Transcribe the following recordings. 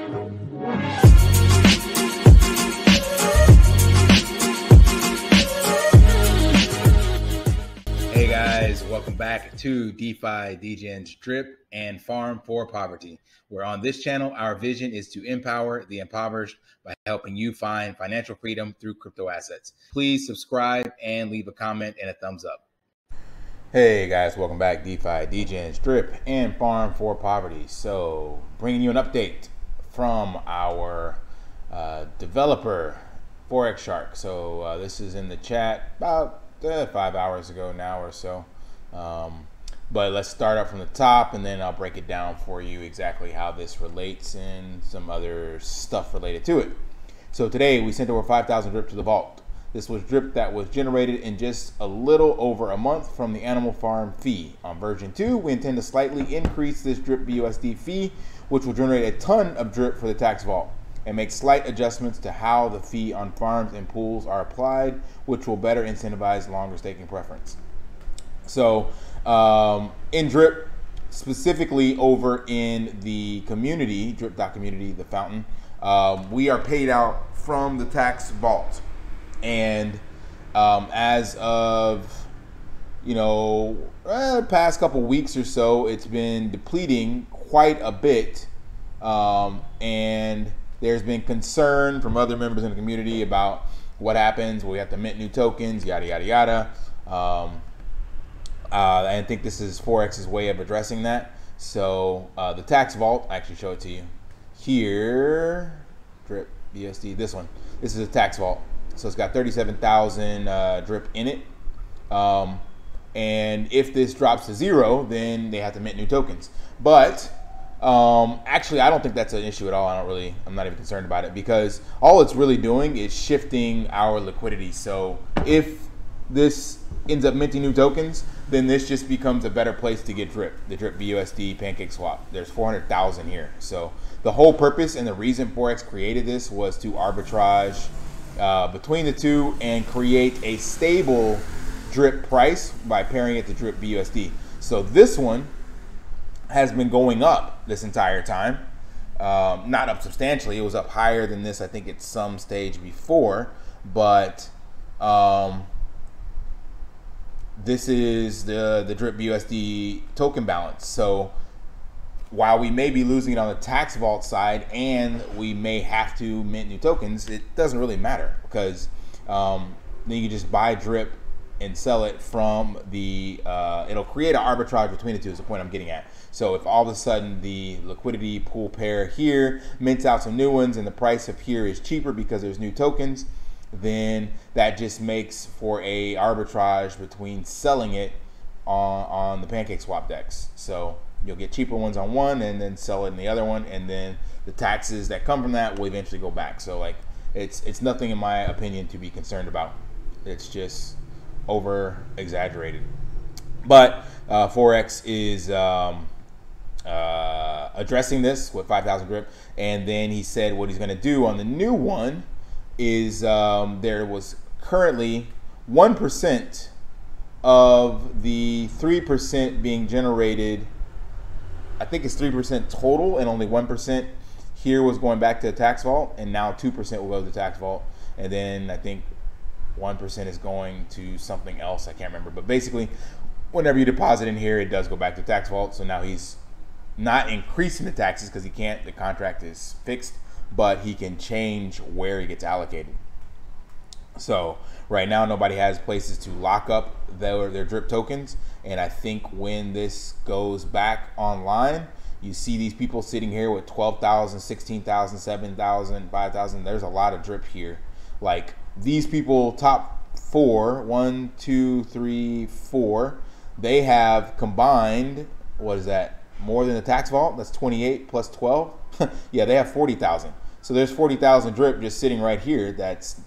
Hey guys, welcome back to DeFi, Degens, Drip, and Farm for Poverty, where on this channel, our vision is to empower the impoverished by helping you find financial freedom through crypto assets. Please subscribe and leave a comment and a thumbs up. Hey guys, welcome back, DeFi, Degens, Drip, and Farm for Poverty. So, bringing you an update from our developer, Forex Shark. So, this is in the chat about 5 hours ago now or so, but let's start up from the top and then I'll break it down for you exactly how this relates and some other stuff related to it. So today we sent over 5,000 drip to the vault. This was drip that was generated in just a little over a month from the animal farm fee. On version 2, we intend to slightly increase this drip BUSD fee, which will generate a ton of drip for the tax vault, and make slight adjustments to how the fee on farms and pools are applied, which will better incentivize longer staking preference. So in Drip, specifically over in the community, drip.community, the fountain, we are paid out from the tax vault. And as of, past couple weeks or so, it's been depleting quite a bit. And there's been concern from other members in the community about what happens when we have to mint new tokens, yada, yada, yada. I think this is Forex's way of addressing that. So the tax vault, I actually show it to you here, drip BSD, this one. This is a tax vault. So it's got 37,000 drip in it. And if this drops to 0, then they have to mint new tokens. But actually, I don't think that's an issue at all. I'm not even concerned about it, because all it's really doing is shifting our liquidity. So if this ends up minting new tokens, then this just becomes a better place to get drip, the drip BUSD pancake swap. There's 400,000 here. So the whole purpose and the reason Forex created this was to arbitrage between the two and create a stable drip price by pairing it to drip BUSD. So this one has been going up this entire time. Not up substantially. It was up higher than this, I think, at some stage before. But this is the drip BUSD token balance. So while we may be losing it on the tax vault side and we may have to mint new tokens, it doesn't really matter, because then you just buy drip and sell it from the, it'll create an arbitrage between the two is the point I'm getting at. So if all of a sudden the liquidity pool pair here mints out some new ones and the price of here is cheaper because there's new tokens, then that just makes for a arbitrage between selling it on the pancake swap decks. So you'll get cheaper ones on one and then sell it in the other one, and then the taxes that come from that will eventually go back. So like it's nothing, in my opinion, to be concerned about. It's just over exaggerated. But Forex is addressing this with 5,000 drip, and then he said what he's going to do on the new one is there was currently 1% of the 3% being generated. I think it's 3% total, and only 1% here was going back to the tax vault, and now 2% will go to the tax vault, and then I think 1% is going to something else. I can't remember, but basically whenever you deposit in here, it does go back to tax vault. So now he's not increasing the taxes because he can't, the contract is fixed, but he can change where he gets allocated. So right now nobody has places to lock up their drip tokens, and I think when this goes back online, you see these people sitting here with 12,000, 16,000, 7,000, 5,000. There's a lot of drip here. Like these people, top 4, 1, 2, 3, 4, they have combined, what is that, more than the tax vault? That's 28 plus 12. Yeah, they have 40,000. So there's 40,000 drip just sitting right here. That's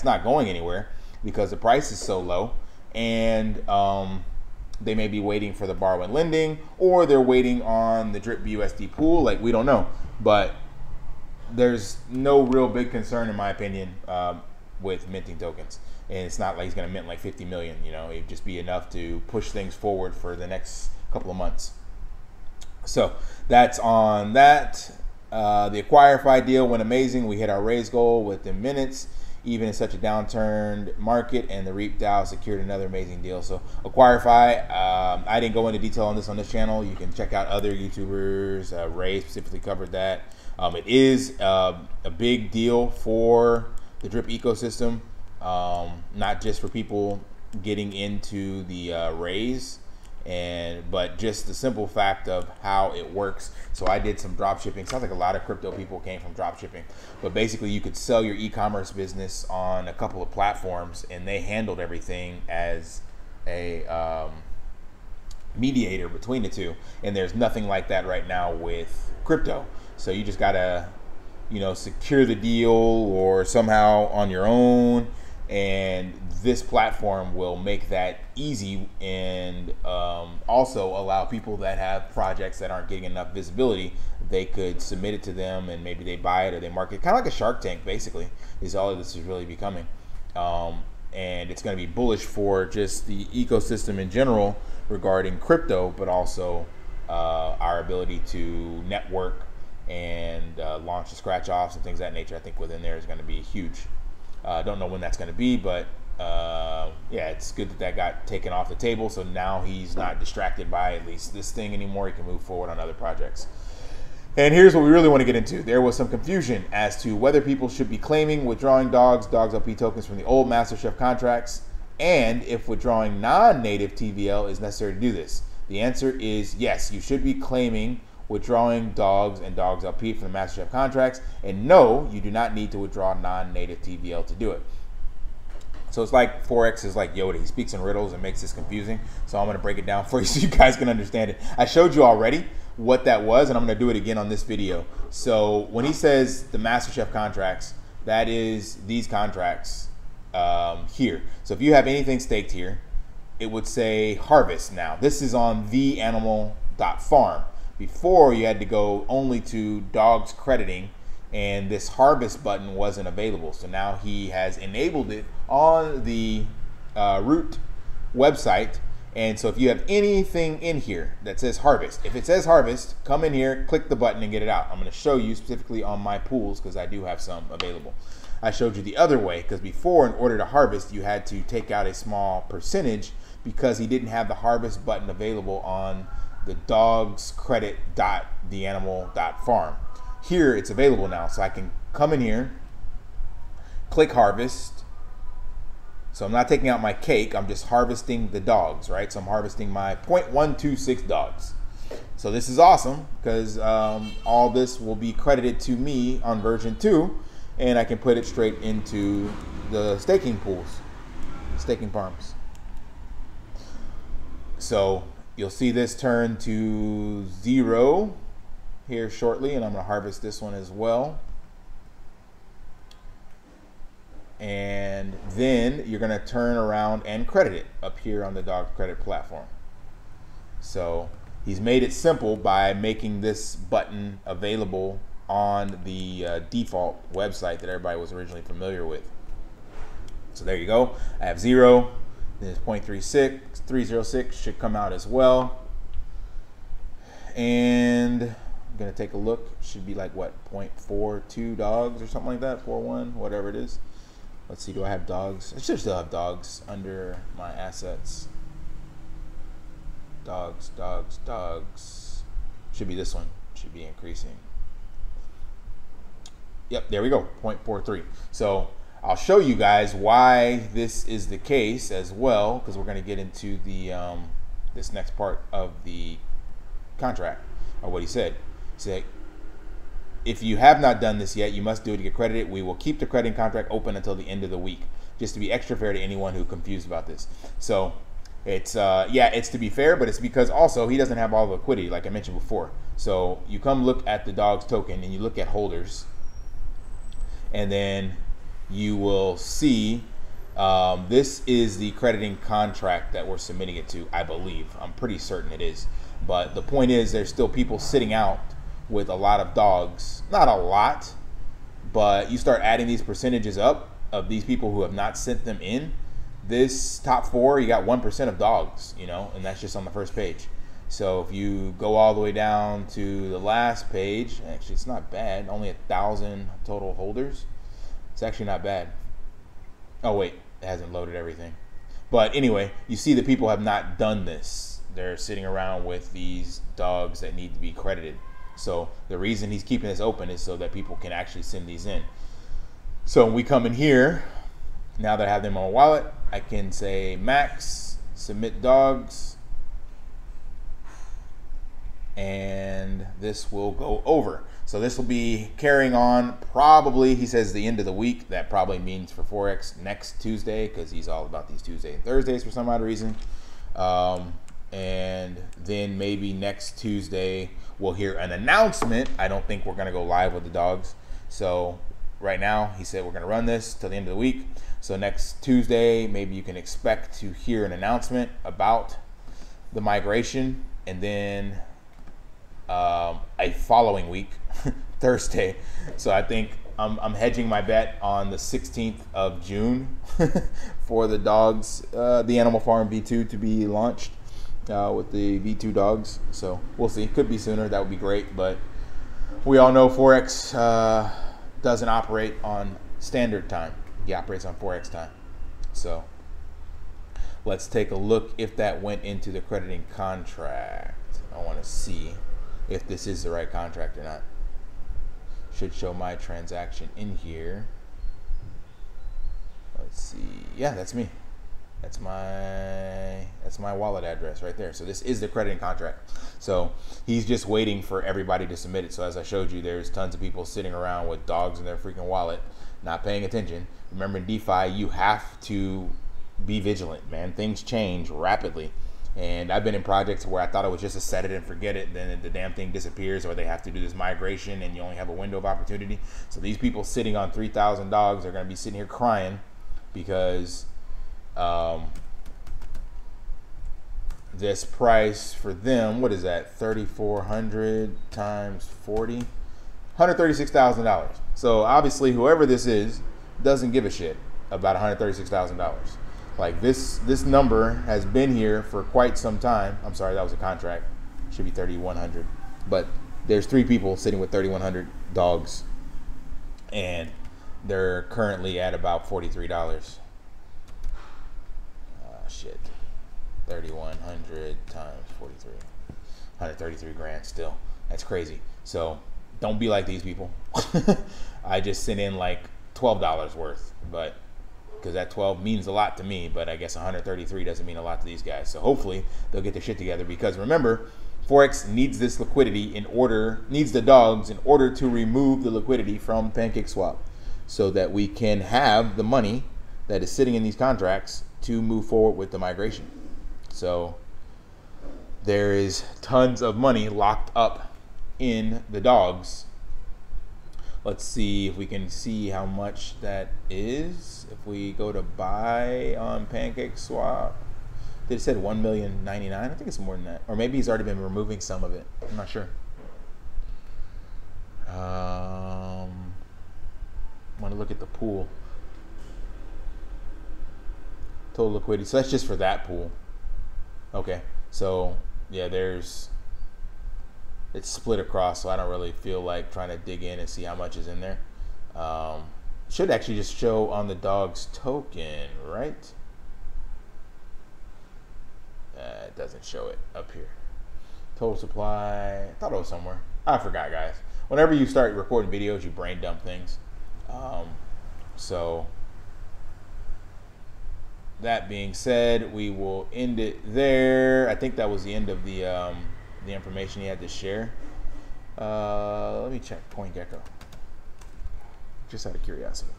not going anywhere because the price is so low, and they may be waiting for the borrow and lending, or they're waiting on the drip BUSD pool. Like, we don't know, but there's no real big concern, in my opinion, with minting tokens. And it's not like he's going to mint like 50 million. You know, it'd just be enough to push things forward for the next couple of months. So that's on that. The Acquirify deal went amazing. We hit our raise goal within minutes, even in such a downturned market, and the Reap DAO secured another amazing deal. So Acquirify, I didn't go into detail on this channel. You can check out other YouTubers. Ray specifically covered that. It is a big deal for the drip ecosystem, not just for people getting into the raise, but just the simple fact of how it works. So I did some drop shipping. Sounds like a lot of crypto people came from drop shipping, but basically you could sell your e-commerce business on a couple of platforms, and they handled everything as a mediator between the two. And there's nothing like that right now with crypto. So you just gotta, secure the deal or somehow on your own. And this platform will make that easy, and also allow people that have projects that aren't getting enough visibility, they could submit it to them, and maybe they buy it or they market it. Kind of like a Shark Tank, basically, is all of this is really becoming. And it's going to be bullish for just the ecosystem in general regarding crypto, but also our ability to network and launch the scratch offs and things of that nature. I think within there is going to be huge. Don't know when that's going to be, but yeah, it's good that that got taken off the table. So now he's not distracted by at least this thing anymore. He can move forward on other projects. And here's what we really want to get into. There was some confusion as to whether people should be claiming withdrawing dogs LP tokens from the old MasterChef contracts, and if withdrawing non-native TVL is necessary to do this. The answer is yes, you should be claiming withdrawing dogs and dogs LP from the MasterChef contracts, and no, you do not need to withdraw non-native TVL to do it. So it's like Forex is like Yoda. He speaks in riddles and makes this confusing. So I'm going to break it down for you so you guys can understand it. I showed you already what that was, and I'm going to do it again on this video. So when he says the MasterChef contracts, that is these contracts here. So if you have anything staked here, it would say harvest now. This is on theanimal.farm. Before, you had to go only to dogs crediting, and this harvest button wasn't available. So now he has enabled it on the root website. And so if you have anything in here that says harvest, if it says harvest, come in here, click the button and get it out. I'm going to show you specifically on my pools because I do have some available. I showed you the other way because before, in order to harvest, you had to take out a small percentage because he didn't have the harvest button available on the dogscredit.theanimal.farm. Here it's available now, so I can come in here, click harvest. So I'm not taking out my cake, I'm just harvesting the dogs, right? So I'm harvesting my 0.126 dogs. So this is awesome because all this will be credited to me on version 2, and I can put it straight into the staking pools, staking farms. So you'll see this turn to 0 here shortly, and I'm going to harvest this one as well. And then you're going to turn around and credit it up here on the dog credit platform. So he's made it simple by making this button available on the default website that everybody was originally familiar with. So there you go. I have 0. Then 0.36, 306 should come out as well. And I'm going to take a look. Should be like what, 0.42 dogs or something like that, 41, whatever it is. Let's see, do I have dogs? I should still have dogs under my assets. Dogs. Should be this one. Should be increasing. Yep, there we go, 0.43. So I'll show you guys why this is the case as well, because we're going to get into the this next part of the contract, or what he said. He said, if you have not done this yet, you must do it to get credited. We will keep the crediting contract open until the end of the week, just to be extra fair to anyone who's confused about this. So it's yeah, it's to be fair, but it's because also he doesn't have all the liquidity like I mentioned before. So you come look at the dogs token and you look at holders, and then you will see this is the crediting contract that we're submitting it to, I believe. I'm pretty certain it is. But the point is, there's still people sitting out with a lot of dogs. Not a lot, but you start adding these percentages up of these people who have not sent them in. This top 4, you got 1% of dogs, you know, and that's just on the first page. So if you go all the way down to the last page, actually it's not bad, only 1,000 total holders. It's actually not bad. Oh wait, it hasn't loaded everything. But anyway, you see that people have not done this. They're sitting around with these dogs that need to be credited. So the reason he's keeping this open is so that people can actually send these in. So when we come in here, now that I have them on a wallet, I can say max, submit dogs, and this will go over. So this will be carrying on probably, he says, the end of the week. That probably means for Forex next Tuesday, because he's all about these Tuesdays and Thursdays for some odd reason. And then maybe next Tuesday we'll hear an announcement. I don't think we're going to go live with the dogs. So right now he said we're going to run this till the end of the week. So next Tuesday, maybe you can expect to hear an announcement about the migration, and then a following week, Thursday. So I think I'm hedging my bet on the 16th of June for the dogs, the Animal Farm V2 to be launched with the V2 dogs. So we'll see. Could be sooner. That would be great. But we all know Forex doesn't operate on standard time. He operates on Forex time. So let's take a look if that went into the crediting contract. I want to see if this is the right contract or not. Should show my transaction in here. Let's see. Yeah, that's me. That's my wallet address right there. So this is the crediting contract. So he's just waiting for everybody to submit it. So as I showed you, there's tons of people sitting around with dogs in their freaking wallet, not paying attention. Remember, in DeFi, you have to be vigilant, man. Things change rapidly. And I've been in projects where I thought it was just a set it and forget it, then the damn thing disappears, or they have to do this migration and you only have a window of opportunity. So these people sitting on 3,000 dogs are going to be sitting here crying because this price for them, what is that, 3,400 times 40, $136,000. So obviously whoever this is doesn't give a shit about $136,000. Like this number has been here for quite some time. I'm sorry, that was a contract. Should be 3,100. But there's 3 people sitting with 3,100 dogs, and they're currently at about $43. Shit, 3,100 times 43, 133 grand still. That's crazy. So don't be like these people. I just sent in like $12 worth, but because that 12 means a lot to me, but I guess 133 doesn't mean a lot to these guys. So hopefully they'll get their shit together, because remember, Forex needs this liquidity needs the dogs in order to remove the liquidity from PancakeSwap, so that we can have the money that is sitting in these contracts to move forward with the migration. So there is tons of money locked up in the dogs. Let's see if we can see how much that is. If we go to buy on PancakeSwap, it said 1,000,099. I think it's more than that, or maybe he's already been removing some of it. I'm not sure. I want to look at the pool. Total liquidity. So that's just for that pool. Okay. So yeah, it's split across, so I don't really feel like trying to dig in and see how much is in there. Should actually just show on the dog's token, right? It doesn't show it up here. Total supply, I thought it was somewhere. I forgot, guys. Whenever you start recording videos, you brain dump things. So that being said, we will end it there. I think that was the end of the information he had to share. Let me check CoinGecko, just out of curiosity.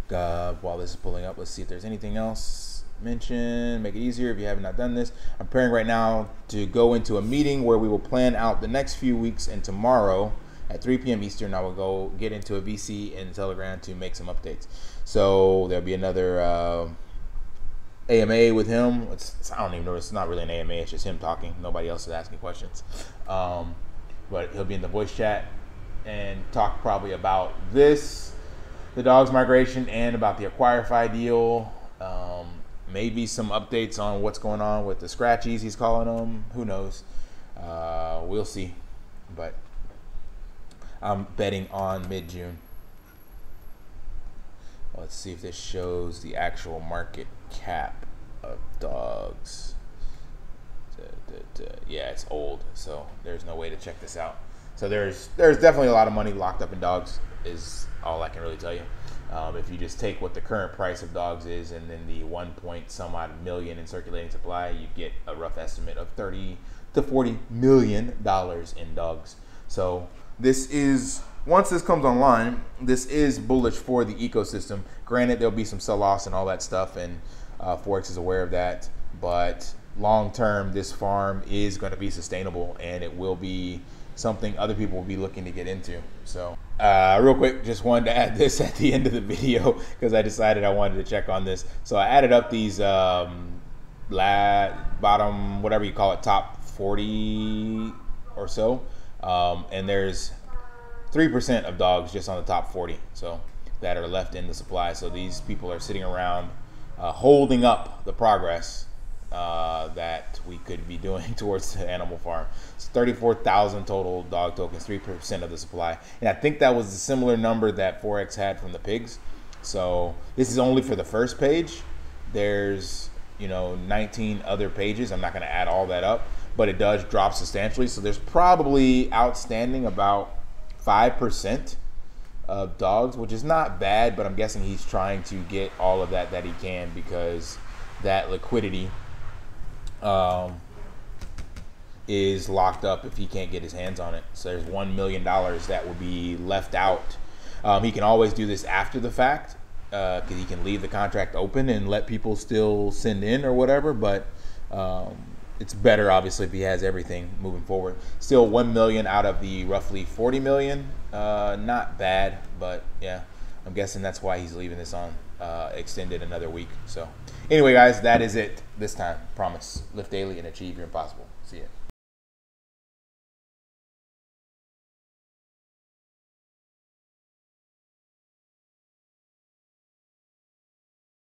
While this is pulling up, let's see if there's anything else mentioned. Make it easier if you have not done this. I'm preparing right now to go into a meeting where we will plan out the next few weeks, and tomorrow at 3 p.m. Eastern, I will go get into a VC in Telegram to make some updates. So there'll be another AMA with him. I don't even know. It's not really an AMA. It's just him talking. Nobody else is asking questions. But he'll be in the voice chat and talk probably about this, the dogs migration, and about the AcquireFi deal. maybe some updates on what's going on with the scratchies, he's calling them. Who knows? We'll see. But I'm betting on mid-June. Let's see if this shows the actual market cap of dogs. Yeah, it's old, so there's no way to check this out. So there's definitely a lot of money locked up in dogs, is all I can really tell you. If you just take what the current price of dogs is and then the 1 point some odd million in circulating supply, you get a rough estimate of $30 to $40 million in dogs. So this is, once this comes online, this is bullish for the ecosystem. Granted, there'll be some sell-offs and all that stuff, and Forex is aware of that, but long term, this farm is going to be sustainable, and it will be something other people will be looking to get into. So real quick, just wanted to add this at the end of the video because I decided I wanted to check on this. So I added up these bottom, whatever you call it, top 40 or so, and there's 3% of dogs just on the top 40 so that are left in the supply. So these people are sitting around holding up the progress that we could be doing towards the animal farm. It's 34,000 total dog tokens, 3% of the supply. And I think that was a similar number that Forex had from the pigs. So this is only for the first page. There's 19 other pages. I'm not going to add all that up, but it does drop substantially. So there's probably outstanding about 5% of dogs, which is not bad, but I'm guessing he's trying to get all of that he can, because that liquidity is locked up if he can't get his hands on it. So there's $1 million that will be left out. He can always do this after the fact, because he can leave the contract open and let people still send in or whatever, but it's better obviously if he has everything moving forward. Still 1 million out of the roughly 40 million. Not bad, but yeah, I'm guessing that's why he's leaving this on extended another week. So anyway, guys, that is it this time. Promise. Lift daily and achieve your impossible. See ya.